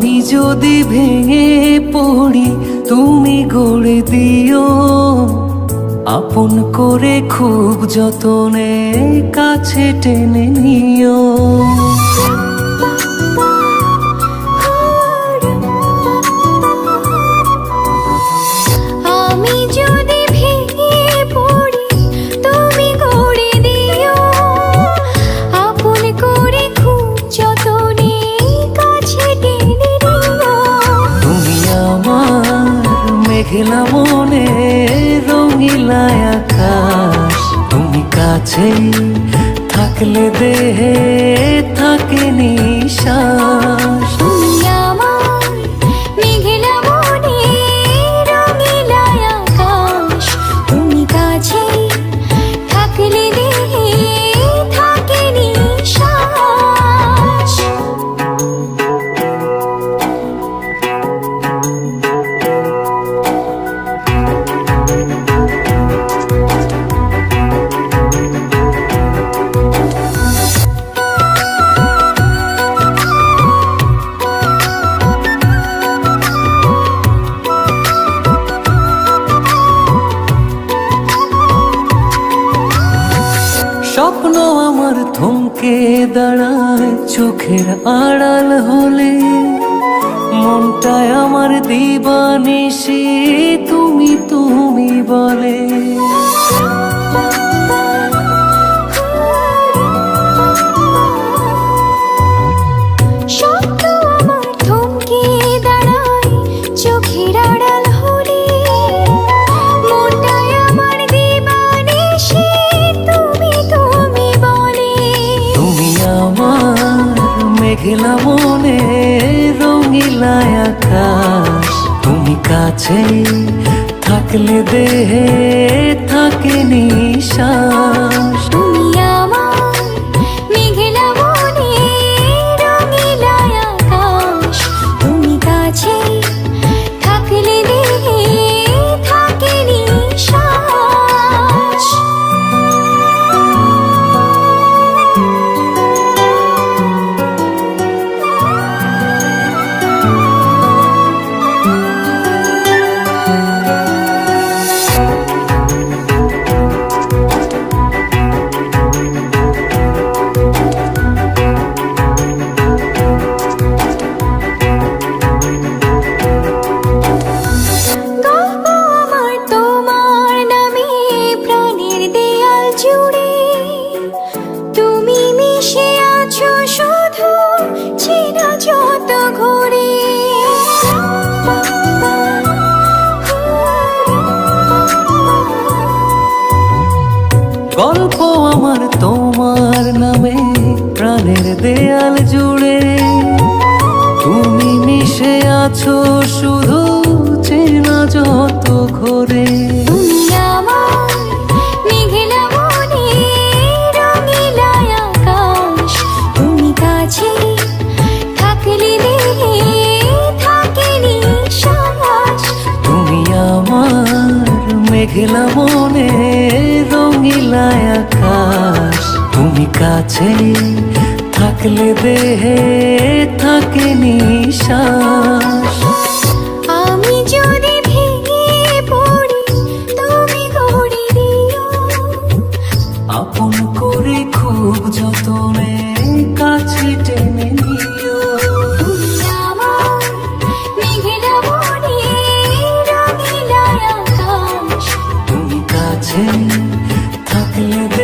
আমি যদি ভেঙে পড়ি তুমি গড়ে দিও, আপন করে খুব যতনে কাছে টেনে নিও। আমি যদি ভেঙে পড়ি তুমি গড়ে দিও, আপন করে খুব যতনে কাছে টেনে নিও। তুমি আমার মেঘলা মনে রঙিলা আকাশ, তুমি কাছে থাকলে দেহে থাকে নিশ্বাস। তুমি আমার মেঘলা মনে রঙিলা আকাশ, তুমি কাছে থাকলে দেহে থাকে নিশ্বাস। স্বপ্ন আমার থমকে দাঁড়ায় চোখের আড়াল হলে, মনটায় আমার দিবানিশি তুমি তুমি বলে। স্বপ্ন আমার থমকে দাঁড়ায় চোখের আড়াল হলে, মনটায় আমার দিবানিশি তুমি তুমি বলে। তুমি আমার মেঘলা মনে রঙিলা আকাশ, তুমি কাছে থাকলে দেহে থাকে নিশ্বাস। তুমি আমার মেঘলা মনে রঙিলা আকাশ, তুমি কাছে থাকলে দেহে থাকে নিশ্বাস। গল্প আমার তোমার নামে প্রাণের দেয়াল জুড়ে, তুমি মিশে আছো শুধু চেনা যত ঘুরে। গল্প আমার তোমার নামে প্রাণের দেয়াল জুড়ে, তুমি মিশে আছো শুধু চেনা যত ঘরে। তুমি আমার মেঘলা মনে রঙিলা আকাশ, তুমি কাছে থাকলে দেহে থাকে নিশ্বাস। তুমি আমার মেঘলা মনে রঙিলা আকাশ, তুমি কাছে থাকলে দেহে থাকে নিশ্বাস। আমি যদি ভেঙে পড়ি তুমি গড়ে দিও, আপন করে খুব যতনে কাছে টেনে নিও। তুমি আমার মেঘলা মনে রঙিলা আকাশ, তুমি কাছে থাকলে